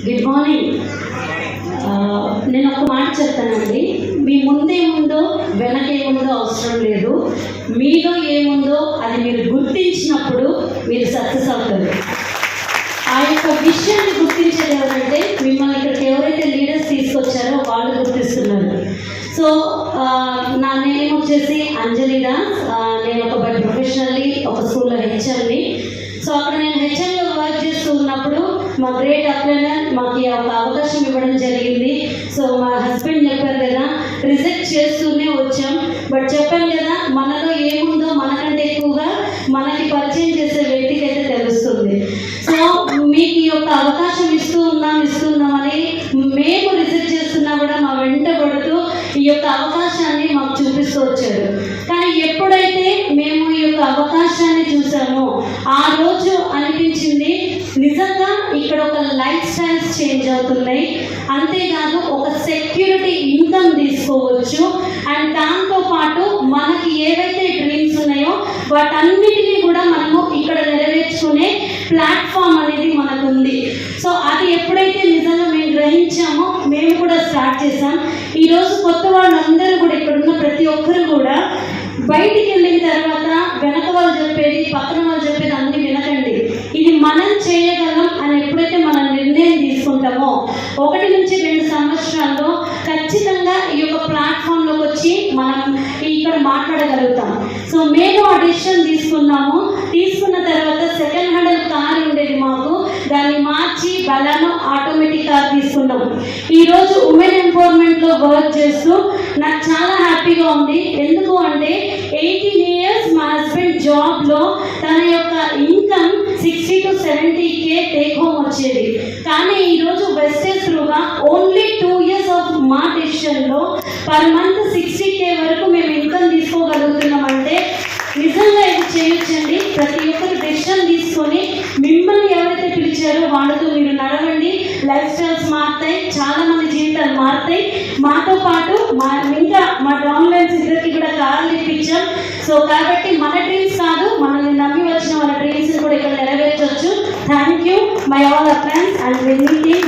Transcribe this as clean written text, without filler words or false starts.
Good morning. నేను ఒక మాట చెప్తానండి. మీ ముందేముందో వెనకేముందో అవసరం లేదు. మీలో ఏముందో అది మీరు గుర్తించినప్పుడు మీరు సక్సెస్ అవుతారు. ఆ యొక్క విషయాన్ని గుర్తించేది ఎవరంటే మిమ్మల్ని ఇక్కడికి ఎవరైతే లీడర్స్ తీసుకొచ్చారో వాళ్ళు గుర్తిస్తున్నారు. సో నా నేమ్ వచ్చేసి అంజలి దాస్. నేను ఒక ప్రొఫెషనల్లీ ఒక స్కూల్లో హెచ్ఎంని. సో అక్కడ నేను హెచ్ఎంలో వర్క్ చేస్తూ ఉన్నప్పుడు మా గ్రేట్ అప్లైనర్ మాకు ఒక అవకాశం ఇవ్వడం జరిగింది. సో మా హస్బెండ్ చెప్పారు కదా, రిజెక్ట్ చేస్తూనే వచ్చాం. బట్ చెప్పాను కదా, మనలో ఏముందో మనకంటే ఎక్కువగా మనకి పరిచయం చేసే వ్యక్తికి అయితే తెలుస్తుంది. సో మీకు ఈ యొక్క అవకాశం ఇస్తున్నామని మేము రిజెక్ట్ చేస్తున్నా కూడా మా వెంట పడుతూ ఈ యొక్క అవకాశాన్ని మాకు చూపిస్తూ వచ్చాడు. కానీ ఎప్పుడైతే మేము ఈ యొక్క అవకాశాన్ని చూసామో ఆ రోజు అనిపించింది నిజంగా ఇక్కడ ఒక లైఫ్ స్టైల్స్ చేంజ్ అవుతున్నాయి. అంతేకాదు ఒక సెక్యూరిటీ ఇన్కమ్ తీసుకోవచ్చు. అండ్ దాంతోపాటు మనకి ఏవైతే డ్రీమ్స్ ఉన్నాయో వాటన్నిటినీ కూడా మనము ఇక్కడ నెరవేర్చుకునే ప్లాట్ఫామ్ అనేది మనకు ఉంది. సో అది ఎప్పుడైతే నిజంగా మేము గ్రహించామో మేము కూడా స్టార్ట్ చేసాం. ఈరోజు కొత్త వాళ్ళందరూ కూడా ఇక్కడ ఉన్న ప్రతి ఒక్కరు కూడా బయటికి వెళ్ళిన తర్వాత వెనక వాళ్ళు చెప్పేది పక్కన వాళ్ళు చెప్పేది అన్ని వినకండి. ఇది మనం చేయగలం అని ఎప్పుడైతే మనం నిర్ణయం తీసుకుంటామో 1 నుంచి 2 సంవత్సరాల్లో ఖచ్చితంగా ఈ యొక్క ప్లాట్ఫామ్లోకి వచ్చి మనం ఇక్కడ మాట్లాడగలుగుతాం. సో మేము ఆ డెసిషన్ తీసుకున్నాము. తీసుకున్న తర్వాత సెకండ్ హ్యాండ్ కార్ ఉండేది మాకు, దాన్ని మార్చి బలానో ఆటోమేటిక్ కార్ తీసుకున్నాము. ఈరోజు ఉమెన్ ఎంపవర్మెంట్లో వర్క్ చేస్తూ నాకు చాలా హ్యాపీగా ఉంది. ఎందుకు అంటే 18 years మా హస్బెండ్ జాబ్లో తన యొక్క income 60 to 70K take home వచ్చేది. కానీ ఈరోజు వెస్టేజ్ త్రూగా ఓన్లీ 2 years ఆఫ్ మా డెసిషన్లో పర్ మంత్ 60K వరకు మేము ఇన్కమ్ తీసుకోగలుగుతున్నామంటే నిజంగా ఇది చేయొచ్చండి. ప్రతి ఒక్కరు డెసిషన్ తీసుకొని మిమ్మల్ని ఎవరైతే పిలిచారో వాళ్ళతో మీరు నడవండి. లైఫ్ స్టైల్స్ మారుతాయి, చాలా మంది జీవితాలు మారుతాయి. మాతో పాటు ఇంకా మా డౌన్లైన్స్ ఇద్దరికి కూడా కార్లు ఇప్పించాం. సో కాబట్టి మన డ్రీమ్స్ కాదు, మనల్ని నమ్మి వచ్చిన వాళ్ళ డ్రీమ్స్ కూడా ఇక్కడ నెరవేర్చవచ్చు. Thank you my all appliances and meeting.